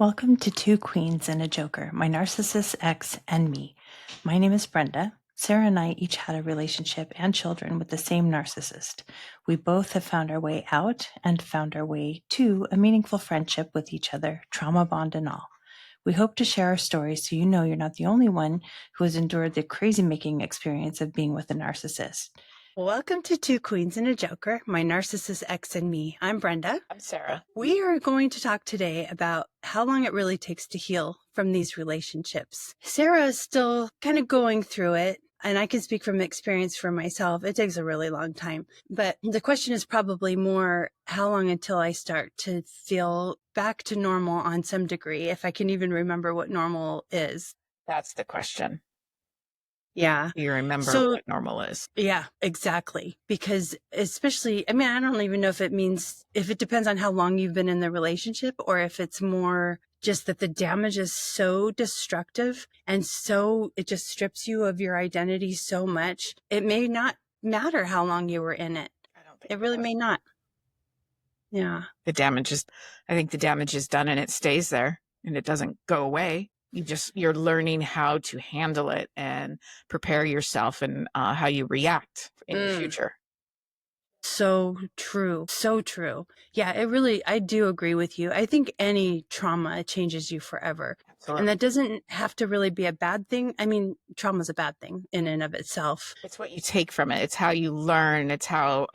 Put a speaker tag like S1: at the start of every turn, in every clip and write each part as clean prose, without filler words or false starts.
S1: Welcome to Two Queens and a Joker, my narcissist ex and me. My name is Brenda. Sarah and I each had a relationship and children with the same narcissist. We both have found our way out and found our way to a meaningful friendship with each other, trauma bond and all. We hope to share our stories so you know you're not the only one who has endured the crazy-making experience of being with a narcissist. Welcome to Two Queens and a Joker, my narcissist ex and me. I'm Brenda.
S2: I'm Sarah.
S1: We are going to talk today about how long it really takes to heal from these relationships. Sarah is still kind of going through it, and I can speak from experience for myself. It takes a really long time. But the question is probably more how long until I start to feel back to normal on some degree, if I can even remember what normal is.
S2: That's the question.
S1: Yeah.
S2: You remember what normal is.
S1: Yeah, exactly. Because especially, I don't even know if it depends on how long you've been in the relationship or if it's more just that the damage is so destructive and so it just strips you of your identity so much. It may not matter how long you were in it.
S2: I don't think
S1: it really may not. Yeah.
S2: I think the damage is done and it stays there and it doesn't go away. You're learning how to handle it and prepare yourself and how you react in the future.
S1: So true. So true. Yeah, I do agree with you. I think any trauma changes you forever.
S2: Absolutely.
S1: And that doesn't have to really be a bad thing. Trauma is a bad thing in and of itself.
S2: It's what you take from it. It's how you learn. It's how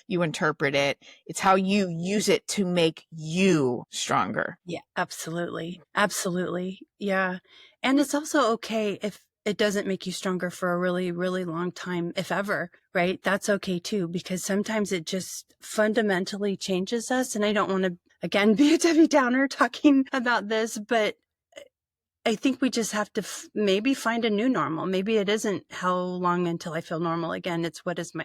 S2: you interpret it. It's how you use it to make you stronger.
S1: Yeah, absolutely. Absolutely. Yeah. And it's also okay if it doesn't make you stronger for a really, really long time, if ever, right? That's okay too, because sometimes it just fundamentally changes us. And I don't want to, again, be a Debbie Downer talking about this, but I think we just have to maybe find a new normal. Maybe it isn't how long until I feel normal again. It's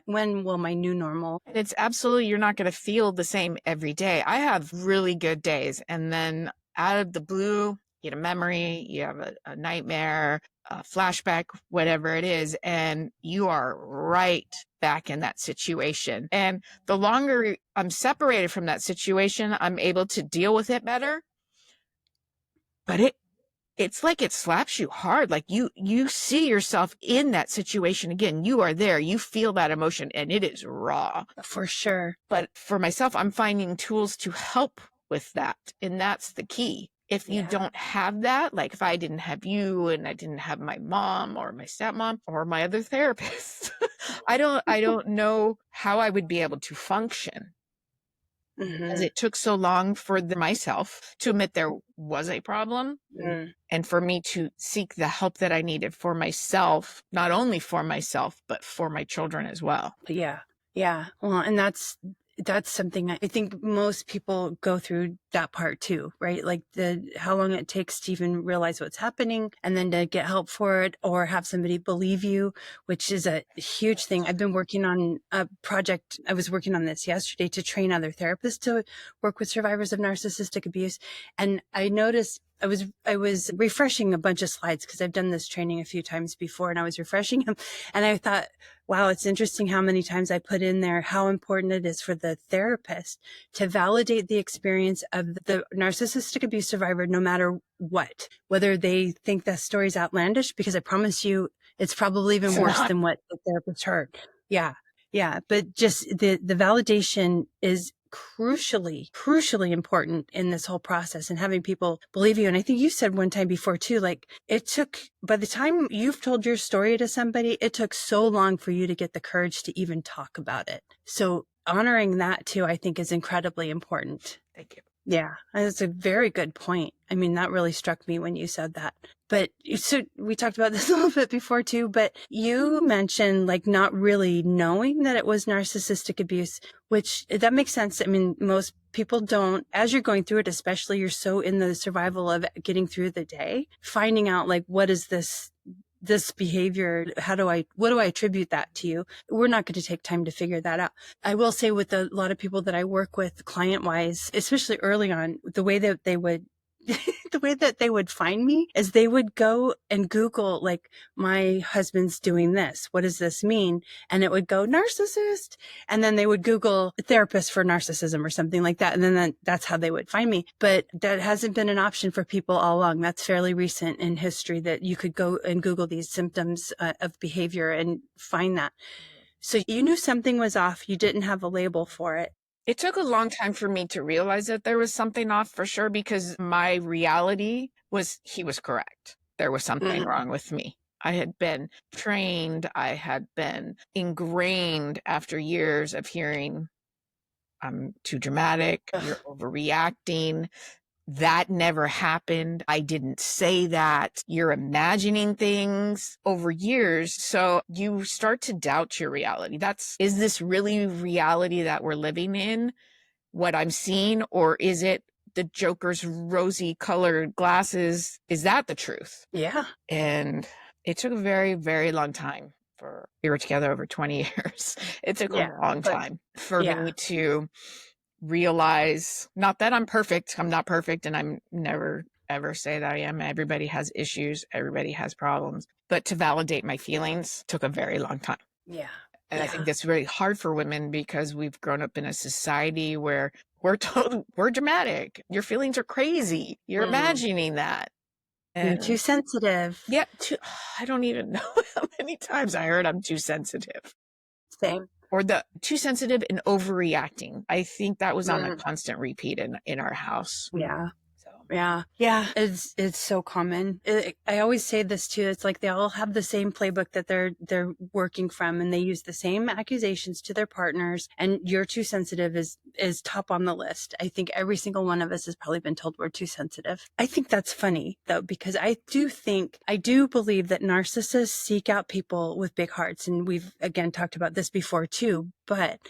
S1: when will my new normal?
S2: It's absolutely, you're not going to feel the same every day. I have really good days. And then out of the blue, you get a memory, you have a nightmare, a flashback, whatever it is, and you are right back in that situation. And the longer I'm separated from that situation, I'm able to deal with it better. But it's like it slaps you hard. Like you see yourself in that situation again. You are there. You feel that emotion and it is raw.
S1: For sure.
S2: But for myself, I'm finding tools to help with that. And that's the key. If you don't have that, like if I didn't have you and I didn't have my mom or my stepmom or my other therapist, I don't know how I would be able to function. Because it took so long for myself to admit there was a problem and for me to seek the help that I needed for myself, not only for myself, but for my children as well.
S1: Yeah. Yeah. Well, and that's something I think most people go through that part too, right? Like how long it takes to even realize what's happening and then to get help for it or have somebody believe you, which is a huge thing. I've been working on a project. I was working on this yesterday to train other therapists to work with survivors of narcissistic abuse. And I noticed I was refreshing a bunch of slides because I've done this training a few times before and I was refreshing them. And I thought, wow, it's interesting how many times I put in there how important it is for the therapist to validate the experience of the narcissistic abuse survivor, no matter what, whether they think that story's outlandish, because I promise you, it's probably even worse than what the therapist heard. Yeah. Yeah. But just the validation is crucially important in this whole process and having people believe you. And I think you said one time before too, like by the time you've told your story to somebody, it took so long for you to get the courage to even talk about it. So honoring that too, I think is incredibly important.
S2: Thank you.
S1: Yeah, that's a very good point. That really struck me when you said that. But so we talked about this a little bit before too, but you mentioned like not really knowing that it was narcissistic abuse, which that makes sense. Most people don't, as you're going through it, especially you're so in the survival of getting through the day, finding out like, what is this behavior? What do I attribute that to you? We're not going to take time to figure that out. I will say with a lot of people that I work with client wise, especially early on, the way that they would the way that they would find me is they would go and Google, like, my husband's doing this. What does this mean? And it would go narcissist. And then they would Google therapist for narcissism or something like that. And then that's how they would find me. But that hasn't been an option for people all along. That's fairly recent in history that you could go and Google these symptoms of behavior and find that. So you knew something was off. You didn't have a label for it.
S2: It took a long time for me to realize that there was something off for sure, because my reality was he was correct. There was something wrong with me. I had been trained. I had been ingrained after years of hearing, I'm too dramatic, you're overreacting. That never happened. I didn't say that. You're imagining things over years. So you start to doubt your reality. Is this really reality that we're living in, what I'm seeing? Or is it the Joker's rosy colored glasses? Is that the truth?
S1: Yeah.
S2: And it took a very, very long time. We were together over 20 years. It took a long time for me to realize, not that I'm perfect. I'm not perfect, and I'm never ever say that I am. Everybody has issues. Everybody has problems. But to validate my feelings took a very long time.
S1: Yeah.
S2: And I think that's really hard for women because we've grown up in a society where we're told we're dramatic. Your feelings are crazy. You're imagining that. And
S1: you're too sensitive.
S2: Yeah. I don't even know how many times I heard I'm too sensitive.
S1: Same.
S2: Or the too sensitive and overreacting. I think that was on a constant repeat in our house.
S1: Yeah. Yeah. It's so common. I always say this too. It's like they all have the same playbook that they're working from, and they use the same accusations to their partners. And you're too sensitive is top on the list. I think every single one of us has probably been told we're too sensitive. I think that's funny though, because I do believe that narcissists seek out people with big hearts. And we've again talked about this before too, but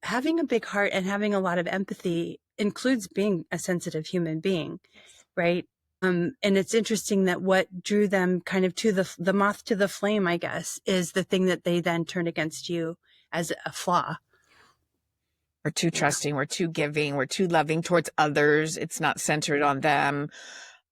S1: having a big heart and having a lot of empathy includes being a sensitive human being, right? And it's interesting that what drew them kind of to the moth to the flame, I guess, is the thing that they then turn against you as a flaw.
S2: We're too trusting, we're too giving, we're too loving towards others. It's not centered on them.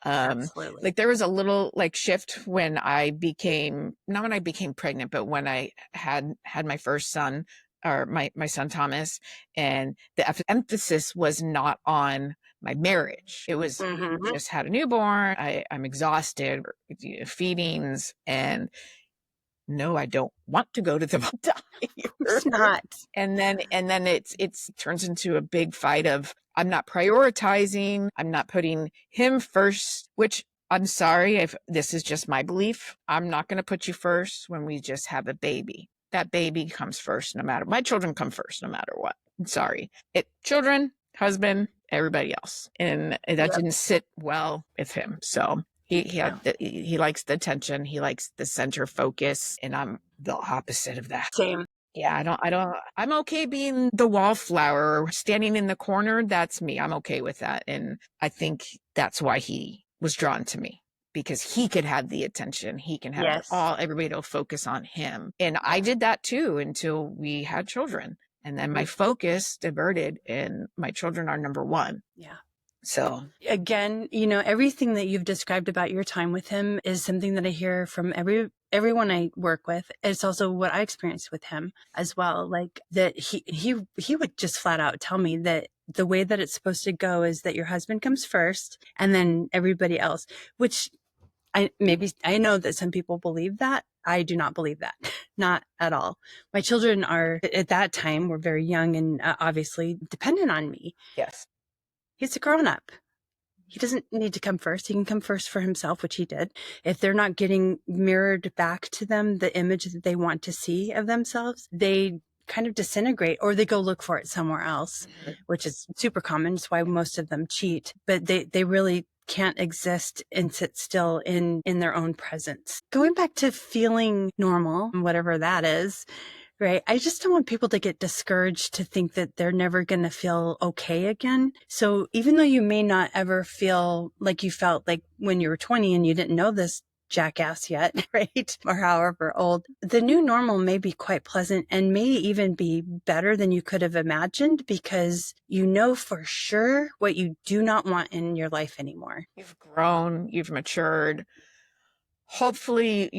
S1: Absolutely.
S2: Like there was a little shift when I became, not when I became pregnant, but when I had my first son, or my son Thomas, and the emphasis was not on my marriage. It was just had a newborn. I'm exhausted, feedings, and no, I don't want to go to the doctor.
S1: It's not.
S2: And then it turns into a big fight of I'm not prioritizing. I'm not putting him first, which I'm sorry if this is just my belief. I'm not going to put you first when we just have a baby. That baby comes first, no matter. My children come first, no matter what. I'm sorry. Children, husband, everybody else, and that didn't sit well with him. So he likes the attention. He likes the center focus, and I'm the opposite of that.
S1: Same.
S2: Yeah, I'm okay being the wallflower or standing in the corner. That's me. I'm okay with that, and I think that's why he was drawn to me. Because he could have the attention. He can have everybody will focus on him. And I did that too until we had children. And then my focus diverted, and my children are number one.
S1: Yeah.
S2: So
S1: again, everything that you've described about your time with him is something that I hear from everyone I work with. It's also what I experienced with him as well. Like that he would just flat out tell me that the way that it's supposed to go is that your husband comes first and then everybody else, which I know that some people believe that. I do not believe that. Not at all. My children at that time were very young and obviously dependent on me.
S2: yes.
S1: He's a grown up. He doesn't need to come first. He can come first for himself, which he did. If they're not getting mirrored back to them the image that they want to see of themselves, they kind of disintegrate, or they go look for it somewhere else, which is super common. It's why most of them cheat, but they really can't exist and sit still in their own presence. Going back to feeling normal, whatever that is, right? I just don't want people to get discouraged to think that they're never going to feel okay again. So even though you may not ever feel like you felt like when you were 20 and you didn't know this jackass yet, right? Or however old. The new normal may be quite pleasant and may even be better than you could have imagined, because you know for sure what you do not want in your life anymore.
S2: You've grown, you've matured. Hopefully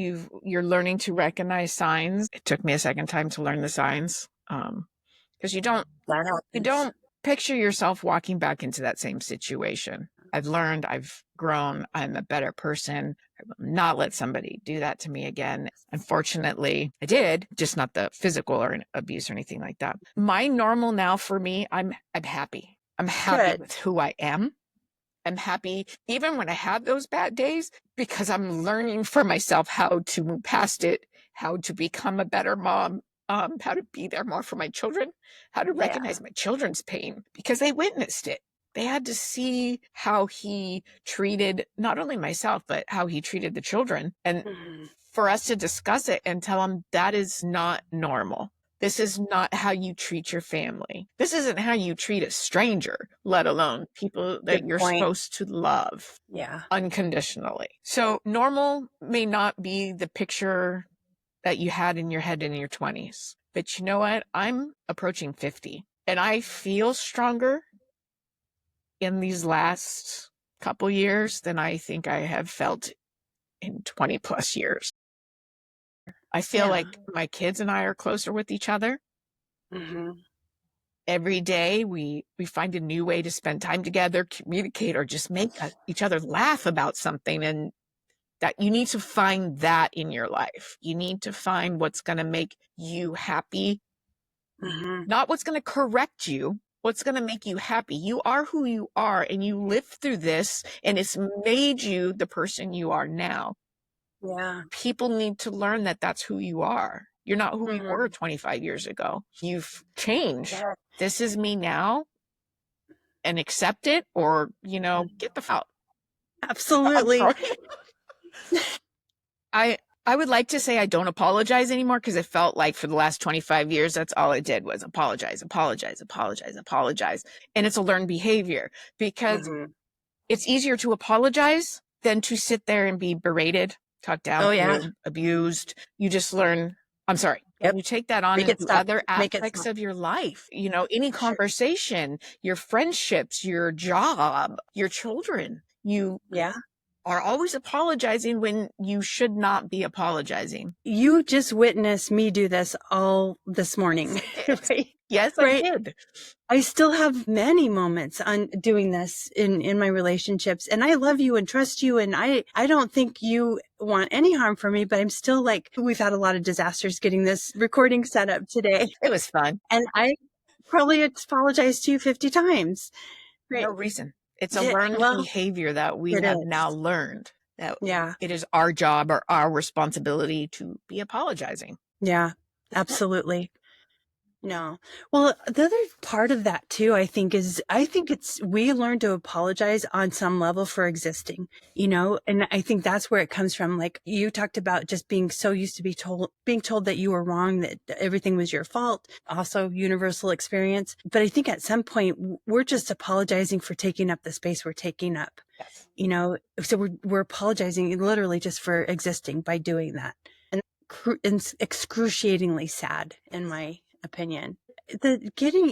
S2: you're learning to recognize signs. It took me a second time to learn the signs. Because you
S1: That
S2: don't
S1: happens.
S2: picture yourself walking back into that same situation. I've learned, I've grown, I'm a better person. I will not let somebody do that to me again. Unfortunately, I did, just not the physical or abuse or anything like that. My normal now for me, I'm happy. I'm happy
S1: Good.
S2: with who I am. I'm happy even when I have those bad days, because I'm learning for myself how to move past it, how to become a better mom, how to be there more for my children, how to
S1: Yeah.
S2: recognize my children's pain, because they witnessed it. They had to see how he treated not only myself, but how he treated the children. And
S1: Mhm.
S2: for us to discuss it and tell them that is not normal. This is not how you treat your family. This isn't how you treat a stranger, let alone people
S1: Good
S2: that you're
S1: point.
S2: supposed to love
S1: Yeah.
S2: unconditionally. So normal may not be the picture that you had in your head in your 20s. But you know what? I'm approaching 50 and I feel stronger in these last couple years than I think I have felt in 20 plus years. I feel
S1: Yeah.
S2: like my kids and I are closer with each other.
S1: Hmm.
S2: Every day we find a new way to spend time together, communicate, or just make each other laugh about something. And that you need to find that in your life. You need to find what's going to make you happy,
S1: Hmm.
S2: not what's going to correct you, what's going to make you happy. You are who you are, and you live through this, and it's made you the person you are now.
S1: Yeah.
S2: People need to learn that that's who you are. You're not who you were
S1: Hmm.
S2: 25 years ago. You've changed.
S1: Yeah.
S2: This is me now, and accept it, or, get the f out. I'm
S1: Absolutely.
S2: sorry. I I would like to say I don't apologize anymore, because it felt like for the last 25 years, that's all it did was apologize, apologize, apologize, apologize. And it's a learned behavior, because
S1: Hmm.
S2: it's easier to apologize than to sit there and be berated, talked down
S1: Oh, yeah.
S2: to, abused. You just learn, I'm sorry.
S1: Yep.
S2: And you take that on
S1: Make it
S2: into
S1: stop.
S2: other
S1: Make it
S2: aspects
S1: stop.
S2: of your life, any
S1: Sure.
S2: conversation, your friendships, your job, your children. You
S1: Yeah.
S2: are always apologizing when you should not be apologizing.
S1: You just witnessed me do this all this morning, right?
S2: Yes, I
S1: Right.
S2: did.
S1: I still have many moments on doing this in my relationships, and I love you and trust you, and I don't think you want any harm for me, but I'm still like, we've had a lot of disasters getting this recording set up today,
S2: It was fun.
S1: and I probably apologized to you 50 times. Right.
S2: No reason. It's a
S1: Yeah.
S2: learned
S1: Well,
S2: behavior that we
S1: it
S2: have now
S1: is.
S2: learned, that
S1: Yeah.
S2: it is our job or our responsibility to be apologizing.
S1: Yeah. Absolutely. No. Well, the other part of that too, I think we learn to apologize on some level for existing, and I think that's where it comes from. Like you talked about just being so used to being told that you were wrong, that everything was your fault, also universal experience. But I think at some point we're just apologizing for taking up the space we're taking up,
S2: Yes.
S1: so we're apologizing literally just for existing by doing that. And excruciatingly sad, in my opinion. The getting,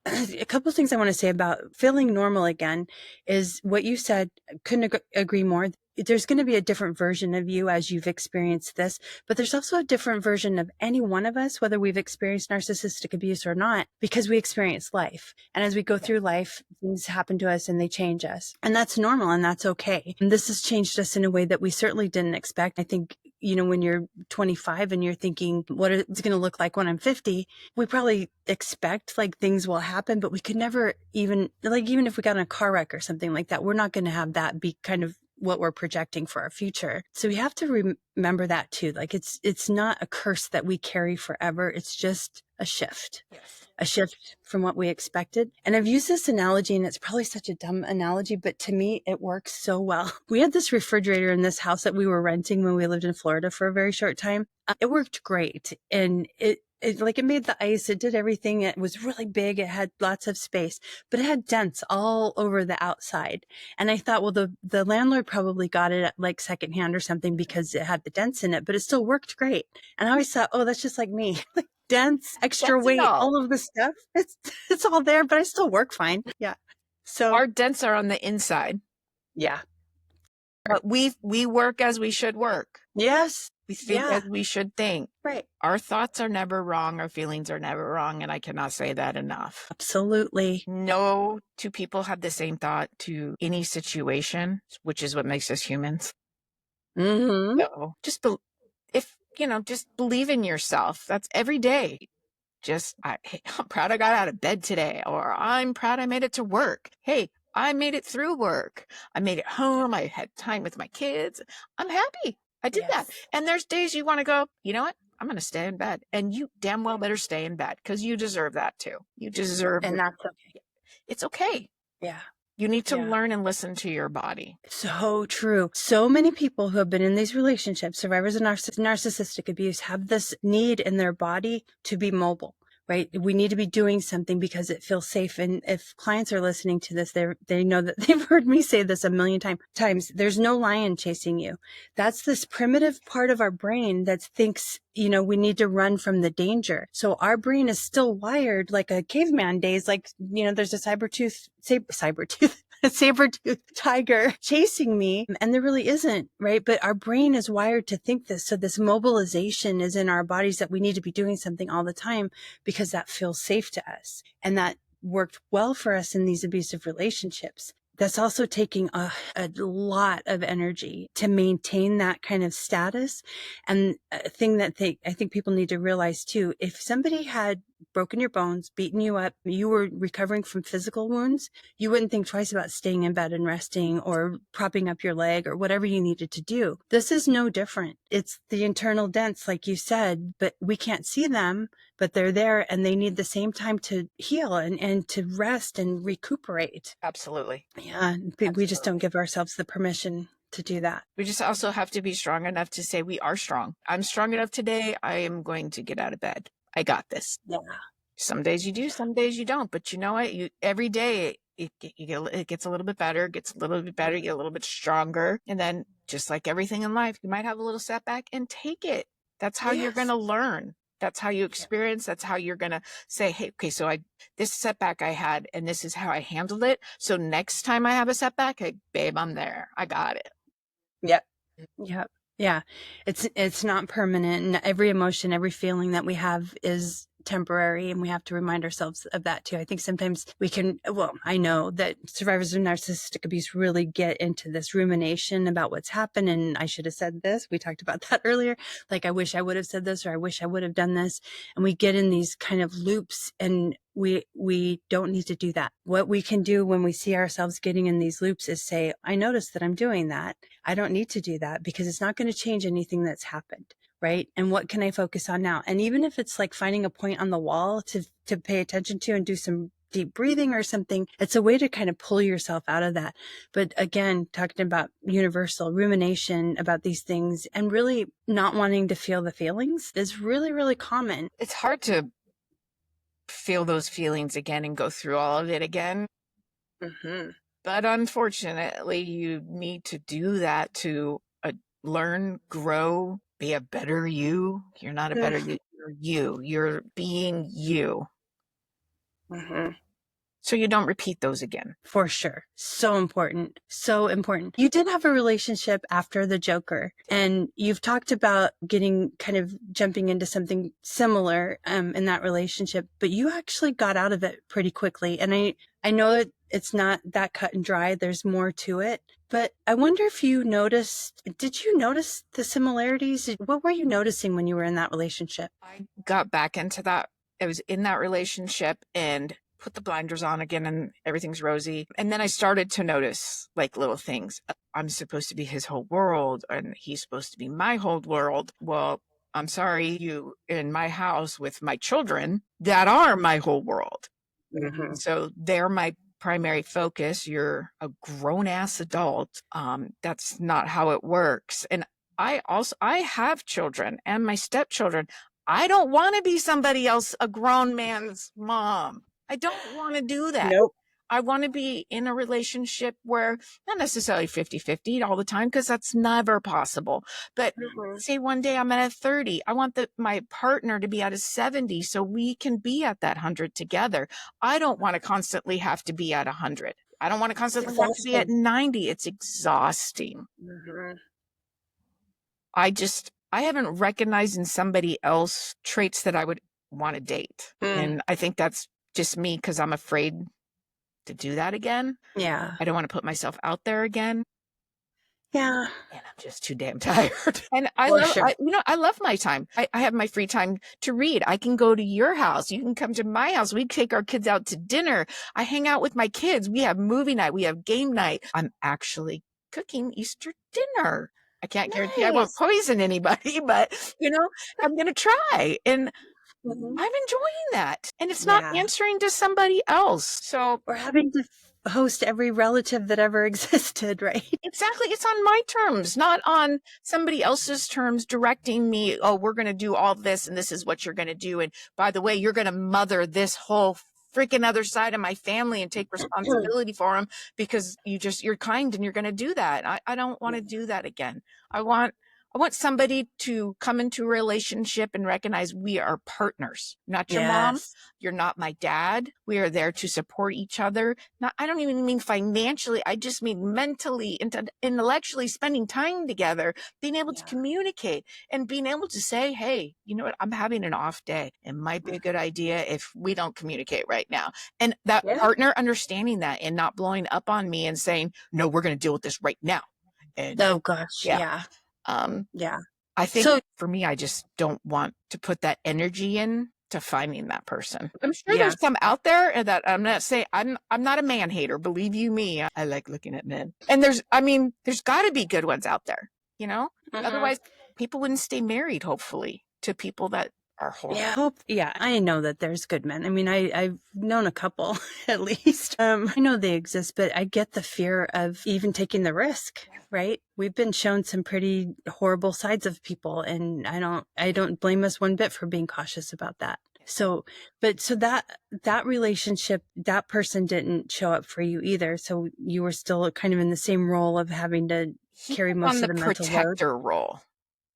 S1: a couple of things I want to say about feeling normal again is what you said. Couldn't agree more. There's going to be a different version of you as you've experienced this, but there's also a different version of any one of us, whether we've experienced narcissistic abuse or not, because we experience life. And as we go through life, things happen to us and they change us. And that's normal and that's okay. And this has changed us in a way that we certainly didn't expect. I think, when you're 25 and you're thinking, what is it going to look like when I'm 50? We probably expect like things will happen, but we could never even if we got in a car wreck or something like that, we're not going to have that be kind of what we're projecting for our future. So we have to remember that too. Like it's not a curse that we carry forever. It's just a shift.
S2: Yes.
S1: A shift from what we expected. And I've used this analogy, and it's probably such a dumb analogy, but to me, it works so well. We had this refrigerator in this house that we were renting when we lived in Florida for a very short time. It worked great. And it made the ice. It did everything. It was really big. It had lots of space, but it had dents all over the outside. And I thought, well, the landlord probably got it at like secondhand or something because it had the dents in it, but it still worked great. And I always thought, oh, that's just like me. Like dents, extra
S2: Dents and
S1: weight,
S2: all.
S1: all of the stuff. It's all there, but I still work fine. Yeah. So
S2: Our dents are on the inside.
S1: yeah.
S2: But we work as we should work.
S1: Yes.
S2: We think
S1: Yeah.
S2: as we should think.
S1: Right.
S2: Our thoughts are never wrong. Our feelings are never wrong. And I cannot say that enough.
S1: Absolutely.
S2: No two people have the same thought to any situation, which is what makes us humans.
S1: Mm-hmm.
S2: So just just believe in yourself. That's every day. Hey, I'm proud I got out of bed today, or I'm proud I made it to work. Hey, I made it through work. I made it home. I had time with my kids. I'm happy. I did that.
S1: Yes.
S2: And there's days you want to go, you know what? I'm going to stay in bed. And you damn well better stay in bed because you deserve that too. You deserve
S1: And
S2: it.
S1: that's okay.
S2: It's okay.
S1: Yeah.
S2: You need to
S1: Yeah.
S2: learn and listen to your body.
S1: So true. So many people who have been in these relationships, survivors of narcissistic abuse, have this need in their body to be mobile, right? We need to be doing something because it feels safe. And if clients are listening to this, they know that they've heard me say this a million times. There's no lion chasing you. That's this primitive part of our brain that thinks, we need to run from the danger. So our brain is still wired like a caveman days. Like, there's a a saber-toothed tiger chasing me. And there really isn't, right? But our brain is wired to think this. So this mobilization is in our bodies that we need to be doing something all the time because that feels safe to us. And that worked well for us in these abusive relationships. That's also taking a lot of energy to maintain that kind of status. And a thing that I think people need to realize too, if somebody had broken your bones, beaten you up, you were recovering from physical wounds, you wouldn't think twice about staying in bed and resting or propping up your leg or whatever you needed to do. This is no different. It's the internal dents, like you said, but we can't see them, but they're there and they need the same time to heal and to rest and recuperate.
S2: Absolutely.
S1: Yeah, we just don't give ourselves the permission to do that.
S2: We just also have to be strong enough to say we are strong. I'm strong enough today. I am going to get out of bed. I got this.
S1: Yeah.
S2: Some days you do, some days you don't. But you know what? Every day it gets a little bit better, gets a little bit better, you get a little bit stronger. And then just like everything in life, you might have a little setback and take it. That's how you're going to learn. That's how you experience. That's how you're going to say, hey, okay, so this setback I had, and this is how I handled it. So next time I have a setback, hey, babe, I'm there. I got it.
S1: Yep. Yep. Yeah. It's not permanent. And every emotion, every feeling that we have is temporary, and we have to remind ourselves of that too. I think sometimes I know that survivors of narcissistic abuse really get into this rumination about what's happened, and I should have said this. We talked about that earlier. Like, I wish I would have said this, or I wish I would have done this. And we get in these kind of loops, and we don't need to do that. What we can do when we see ourselves getting in these loops is say, I notice that I'm doing that. I don't need to do that because it's not going to change anything that's happened. Right? And what can I focus on now? And even if it's like finding a point on the wall to pay attention to and do some deep breathing or something, it's a way to kind of pull yourself out of that. But again, talking about universal rumination about these things and really not wanting to feel the feelings is really, really common.
S2: It's hard to feel those feelings again and go through all of it again.
S1: Mm-hmm.
S2: But unfortunately, you need to do that to learn, grow, be a better you. You're not a better you. You're you. You're being you.
S1: Mm-hmm.
S2: So you don't repeat those again.
S1: For sure. So important. So important. You did have a relationship after the Joker, and you've talked about jumping into something similar in that relationship, but you actually got out of it pretty quickly. And I know that it's not that cut and dry. There's more to it. But I wonder if did you notice the similarities? What were you noticing when you were in that relationship?
S2: I got back into that. I was in that relationship and put the blinders on again and everything's rosy. And then I started to notice like little things. I'm supposed to be his whole world and he's supposed to be my whole world. Well, I'm sorry, you in my house with my children that are my whole world. Mm-hmm. So they're my primary focus. You're a grown-ass adult. That's not how it works. And I have children and my stepchildren. I don't want to be somebody else, a grown man's mom. I don't want to do that.
S1: Nope.
S2: I want to be in a relationship where not necessarily 50-50 all the time, because that's never possible. But say one day I'm at a 30, I want my partner to be at a 70 so we can be at that 100 together. I don't want to constantly have to be at 100. I don't want to constantly have to be at 90. It's exhausting. I haven't recognized in somebody else traits that I would want to date. And I think that's just me because I'm afraid to do that again.
S1: Yeah.
S2: I don't want to put myself out there again.
S1: Yeah.
S2: And I'm just too damn tired. And I love my time. I have my free time to read. I can go to your house. You can come to my house. We take our kids out to dinner. I hang out with my kids. We have movie night. We have game night. I'm actually cooking Easter dinner. I can't guarantee I won't poison anybody, but I'm going to try. And I'm enjoying that. And it's not answering to somebody else. So
S1: we're having to host every relative that ever existed, right?
S2: Exactly. It's on my terms, not on somebody else's terms directing me. Oh, we're going to do all this and this is what you're going to do. And by the way, you're going to mother this whole freaking other side of my family and take responsibility for them because you're kind and you're going to do that. I don't want to do that again. I want somebody to come into a relationship and recognize we are partners, not your mom. You're not my dad. We are there to support each other. I don't even mean financially. I just mean mentally, intellectually spending time together, being able to communicate and being able to say, hey, you know what? I'm having an off day. It might be a good idea if we don't communicate right now. And that partner understanding that and not blowing up on me and saying, no, we're going to deal with this right now. And
S1: oh gosh. Yeah.
S2: I think for me, I just don't want to put that energy in to finding that person. I'm sure there's some out there that I'm not saying I'm not a man hater. Believe you me, I like looking at men. And there's got to be good ones out there, Otherwise people wouldn't stay married, hopefully, to people that are horrible.
S1: I know that there's good men. I mean, I've known a couple at least. I know they exist, but I get the fear of even taking the risk, right? We've been shown some pretty horrible sides of people, and I don't blame us one bit for being cautious about that. So that relationship, that person didn't show up for you either. So you were still kind of in the same role of having to carry most of the mental load.
S2: Protector role.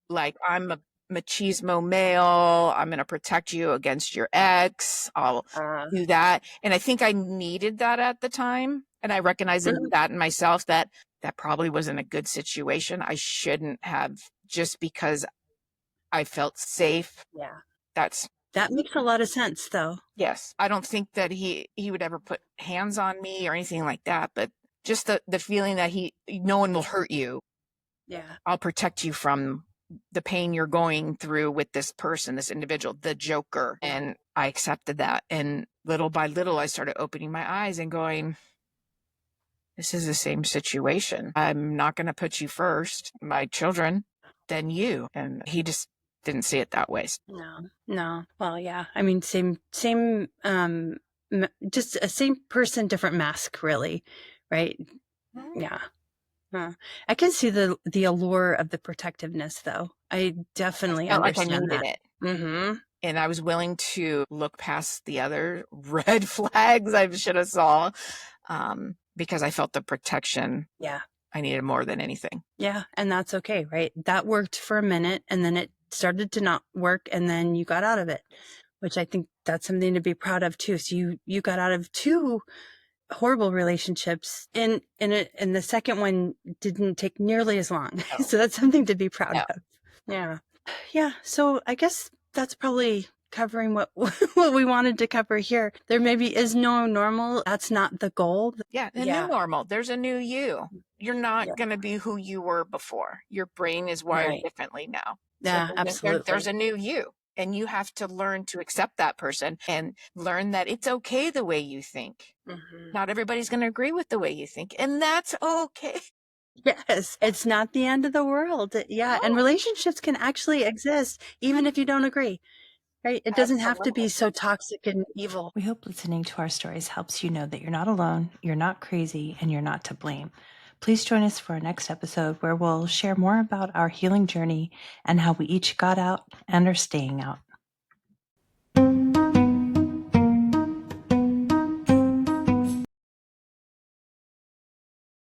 S2: Like, I'm a machismo male. I'm going to protect you against your ex. I'll do that. And I think I needed that at the time. And I recognized that in myself, that probably wasn't a good situation. I shouldn't have, just because I felt safe.
S1: That makes a lot of sense, though.
S2: Yes. I don't think that he would ever put hands on me or anything like that, but just the feeling that no one will hurt you. I'll protect you from the pain you're going through with this person, this individual, the Joker. And I accepted that. And little by little, I started opening my eyes and going, this is the same situation. I'm not going to put you first, my children, then you. And he just didn't see it that way.
S1: No. Well, yeah. I mean, same, just a same person, different mask, really. Right. Yeah. I can see the allure of the protectiveness, though. I definitely understand that.
S2: And I was willing to look past the other red flags I should have saw, because I felt the protection. I needed more than anything.
S1: And that's okay, right? That worked for a minute, and then it started to not work, and then you got out of it, which I think that's something to be proud of too. So you got out of two horrible relationships, and the second one didn't take nearly as long. So that's something to be proud of. So I guess that's probably covering what we wanted to cover here. There maybe is no normal. That's not the goal.
S2: New normal. There's a new you. You're not going to be who you were before. Your brain is wired differently now.
S1: Absolutely.
S2: There's a new you. And you have to learn to accept that person and learn that it's okay the way you think. Not everybody's going to agree with the way you think. And that's okay.
S1: Yes. It's not the end of the world. And relationships can actually exist even if you don't agree. Right? It doesn't have to be so toxic and evil.
S3: We hope listening to our stories helps you know that you're not alone, you're not crazy, and you're not to blame. Please join us for our next episode where we'll share more about our healing journey and how we each got out and are staying out.